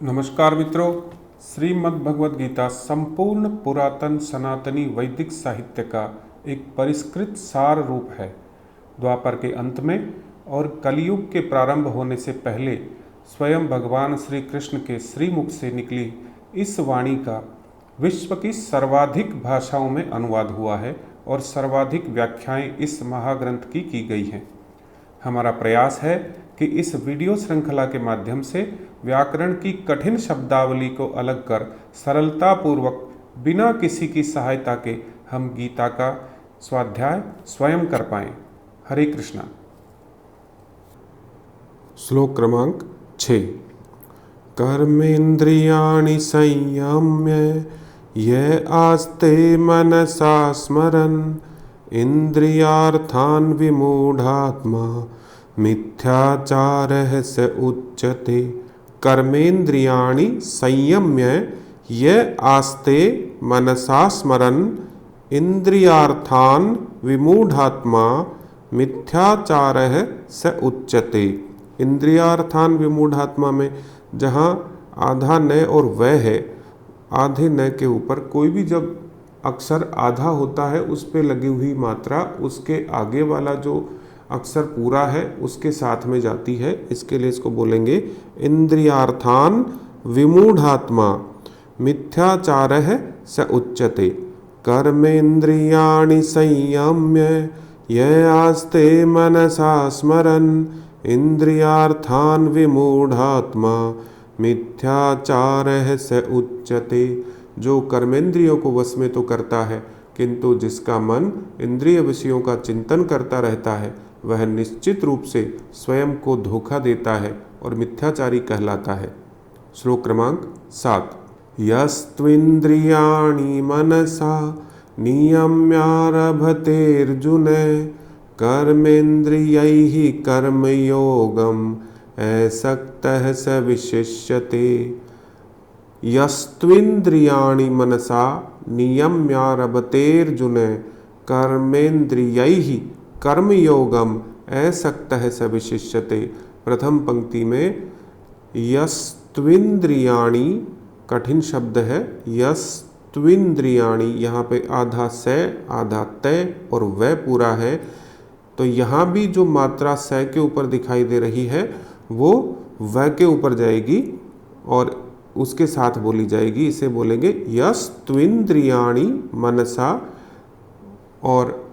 नमस्कार मित्रों, श्रीमद् भगवद गीता संपूर्ण पुरातन सनातनी वैदिक साहित्य का एक परिष्कृत सार रूप है। द्वापर के अंत में और कलयुग के प्रारंभ होने से पहले स्वयं भगवान श्री कृष्ण के श्रीमुख से निकली इस वाणी का विश्व की सर्वाधिक भाषाओं में अनुवाद हुआ है और सर्वाधिक व्याख्याएं इस महाग्रंथ की गई हैं। हमारा प्रयास है कि इस वीडियो श्रृंखला के माध्यम से व्याकरण की कठिन शब्दावली को अलग कर सरलतापूर्वक बिना किसी की सहायता के हम गीता का स्वाध्याय स्वयं कर पाएं। हरे कृष्णा। श्लोक क्रमांक 6। कर्मेन्द्रियाणि संयम्य ये आस्ते मनसा स्मरन् इंद्रियार्थान् विमूढ़ात्मा मिथ्याचारः स उच्यते। कर्मेन्द्रियाणि संयम्य ये आस्ते मनसा स्मरन् इंद्रियार्थान् विमूढ़ात्मा मिथ्याचारः स उच्यते। इंद्रियार्थान् विमूढ़ात्मा में जहाँ आधा न और वह है, आधे न के ऊपर कोई भी जब अक्षर आधा होता है उस पे लगी हुई मात्रा उसके आगे वाला जो अक्षर पूरा है उसके साथ में जाती है। इसके लिए इसको बोलेंगे इंद्रियार्थान विमूढ़ात्मा मिथ्याचारः स उच्यते। कर्मेन्द्रियाणि संयम्य ये आस्ते मनसा स्मरन् इंद्रियार्थान विमूढ़ात्मा मिथ्याचारः स उच्यते। जो कर्मेंद्रियों को वश में तो करता है किंतु जिसका मन इंद्रिय विषयों का चिंतन करता रहता है वह निश्चित रूप से स्वयं को धोखा देता है और मिथ्याचारी कहलाता है। श्लोक क्रमांक 7। यस्त्विन्द्रियाणि मनसा नियम्यारभतेऽर्जुन कर्मेन्द्रियैः कर्मयोगम् असक्तः स विशिष्यते। यस्त्विन्द्रियाणि मनसा नियम्यारभतेऽर्जुन कर्मेन्द्रियैः कर्मयोगम असक्तः स विशिष्यते। प्रथम पंक्ति में यस्त्विन्द्रियाणि कठिन शब्द है। यस्त्विन्द्रियाणि यहाँ पे आधा स आधा तय और वह पूरा है, तो यहाँ भी जो मात्रा स के ऊपर दिखाई दे रही है वो वह के ऊपर जाएगी और उसके साथ बोली जाएगी। इसे बोलेंगे यस्त्विन्द्रियाणि मनसा, और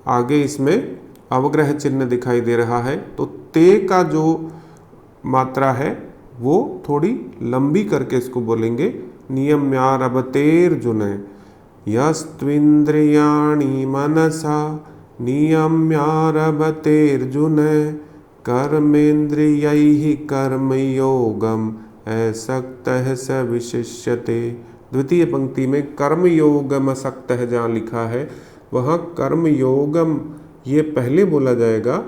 आगे इसमें अवग्रह चिन्ह दिखाई दे रहा है तो ते का जो मात्रा है वो थोड़ी लंबी करके इसको बोलेंगे नियम्यारभतेऽर्जुन। यस्त्विन्द्रियाणि मनसा नियम्यारभतेऽर्जुन कर्मेन्द्रियैः कर्मयोगम् असक्तः स विशिष्यते। द्वितीय पंक्ति में कर्मयोगम असक्तः जहाँ लिखा है वहाँ कर्मयोगम ये पहले बोला जाएगा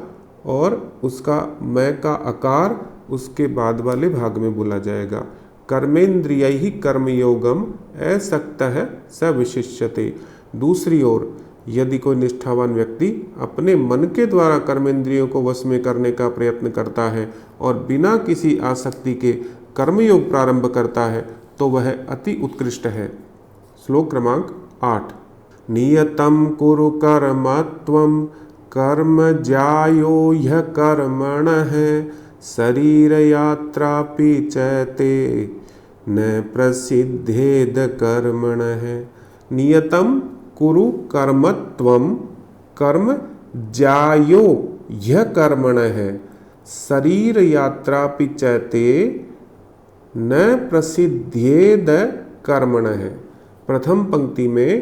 और उसका मैं का आकार उसके बाद वाले भाग में बोला जाएगा। कर्मेन्द्रियैः कर्मयोगम असक्तः स विशिष्यते। दूसरी ओर यदि कोई निष्ठावान व्यक्ति अपने मन के द्वारा कर्मेंद्रियों को वश में करने का प्रयत्न करता है और बिना किसी आसक्ति के कर्मयोग प्रारंभ करता है तो वह अति उत्कृष्ट है। श्लोक क्रमांक 8। नियतं कुरु कर्म त्वं कर्म ज्यायो ह्य कर्मणः शरीर यात्रापि च ते न प्रसिद्धेद कर्मणः। नियतं कुरु कर्म त्वं कर्म ज्यायो ह्य कर्मणः शरीर यात्रापि च ते न प्रसिद्धेद कर्मणः। प्रथम पंक्ति में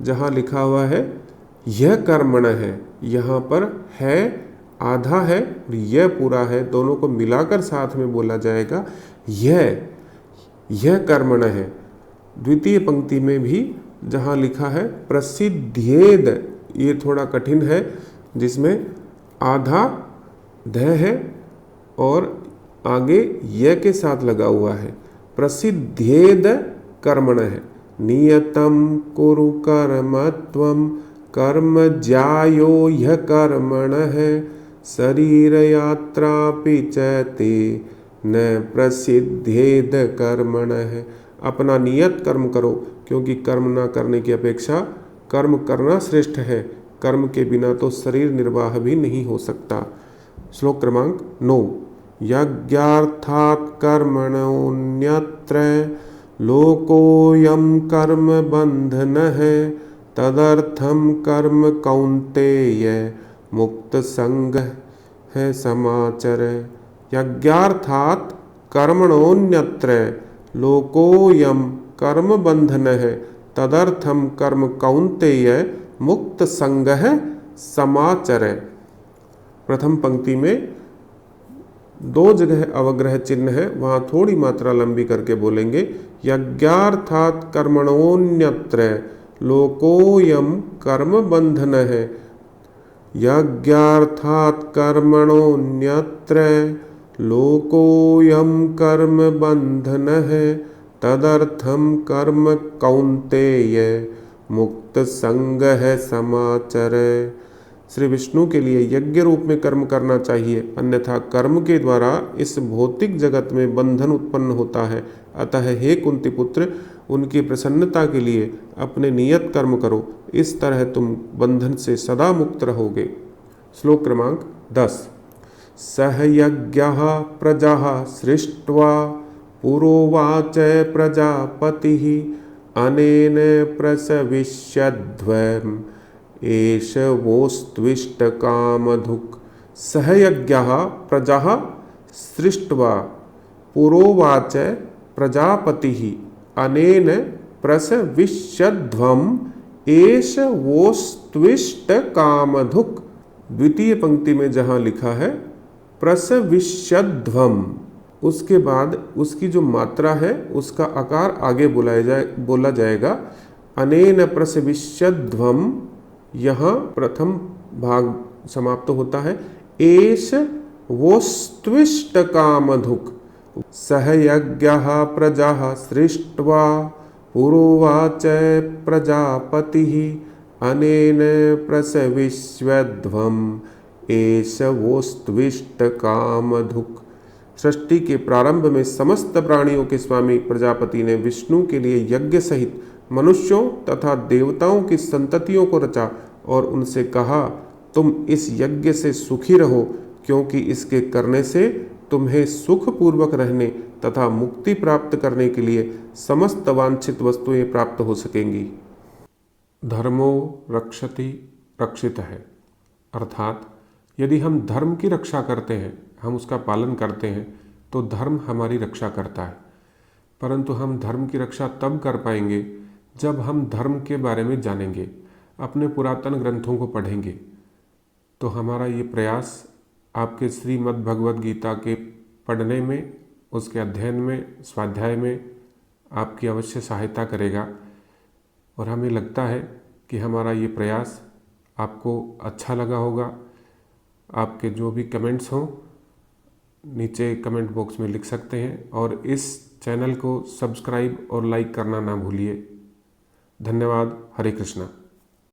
जहाँ लिखा हुआ है यह कर्मण है, यहाँ पर है आधा है और यह पूरा है, दोनों को मिलाकर साथ में बोला जाएगा यह कर्मण है। द्वितीय पंक्ति में भी जहाँ लिखा है प्रसिद्धेद, ये थोड़ा कठिन है जिसमें आधा ध है और आगे यह के साथ लगा हुआ है। प्रसिद्धेद कर्मण है। नियतं कुरु कर्म त्वं कर्म ज्यायो ह्य कर्मणः शरीर यात्रापि च ते न प्रसिद्धेद कर्मणः। अपना नियत कर्म करो, क्योंकि कर्म ना करने की अपेक्षा कर्म करना श्रेष्ठ है। कर्म के बिना तो शरीर निर्वाह भी नहीं हो सकता। श्लोक क्रमांक 9। यज्ञार्थात् कर्मणोऽन्यत्र लोकोऽयं कर्म बन्धनः तदर्थं कर्म कौन्तेय मुक्त संगः समाचर। यज्ञार्थात् कर्मणोऽन्यत्र लोकोऽयं कर्म बन्धनः तदर्थं कर्म कौन्तेय मुक्त संगः समाचर। प्रथम पंक्ति में 2 जगह अवग्रह चिन्ह है, वहाँ थोड़ी मात्रा लंबी करके बोलेंगे। यज्ञार्थात् कर्मणोऽन्यत्र लोकोऽयं कर्म बन्धनः। यज्ञार्थात् कर्मणोऽन्यत्र लोकोऽयं कर्म बन्धनः तदर्थं कर्म कौन्तेय मुक्त संगः समाचर। श्री विष्णु के लिए यज्ञ रूप में कर्म करना चाहिए, अन्यथा कर्म के द्वारा इस भौतिक जगत में बंधन उत्पन्न होता है। अतः हे कुंती पुत्र, उनकी प्रसन्नता के लिए अपने नियत कर्म करो, इस तरह तुम बंधन से सदा मुक्त रहोगे। श्लोक क्रमांक 10। सह यज्ञः प्रजाः सृष्ट्वा पुरोवाच प्रजापतिः अनेन प्रसविष्यध्वम् एष वोस्त्विष्ट कामधुक्। सहयज्ञः प्रजाः सृष्ट्वा पुरोवाच प्रजापतिः अनेन प्रसविष्यध्वम् एष वोस्त्विष्ट कामधुक्। द्वितीय पंक्ति में जहाँ लिखा है प्रसविष्यध्वम्, उसके बाद उसकी जो मात्रा है उसका आकार आगे बोला जाएगा। अनेन प्रसविष्यध्वम्, यहाँ प्रथम भाग समाप्त होता है। एष वोस्त्विष्ट कामधुक्। सहयज्ञः प्रजाः सृष्ट्वा पुरोवाच प्रजापतिः अनेन प्रसविष्यध्वम् एष वोस्त्विष्ट कामधुक्। सृष्टि के प्रारंभ में समस्त प्राणियों के स्वामी प्रजापति ने विष्णु के लिए यज्ञ सहित मनुष्यों तथा देवताओं की संततियों को रचा और उनसे कहा, तुम इस यज्ञ से सुखी रहो, क्योंकि इसके करने से तुम्हें सुख पूर्वक रहने तथा मुक्ति प्राप्त करने के लिए समस्त वांछित वस्तुएं प्राप्त हो सकेंगी। धर्मो रक्षति रक्षित है, अर्थात यदि हम धर्म की रक्षा करते हैं, हम उसका पालन करते हैं, तो धर्म हमारी रक्षा करता है। परंतु हम धर्म की रक्षा तब कर पाएंगे जब हम धर्म के बारे में जानेंगे, अपने पुरातन ग्रंथों को पढ़ेंगे। तो हमारा ये प्रयास आपके श्रीमद् भगवद गीता के पढ़ने में, उसके अध्ययन में, स्वाध्याय में आपकी अवश्य सहायता करेगा। और हमें लगता है कि हमारा ये प्रयास आपको अच्छा लगा होगा। आपके जो भी कमेंट्स हों नीचे कमेंट बॉक्स में लिख सकते हैं, और इस चैनल को सब्सक्राइब और लाइक करना ना भूलिए। धन्यवाद। हरे कृष्णा।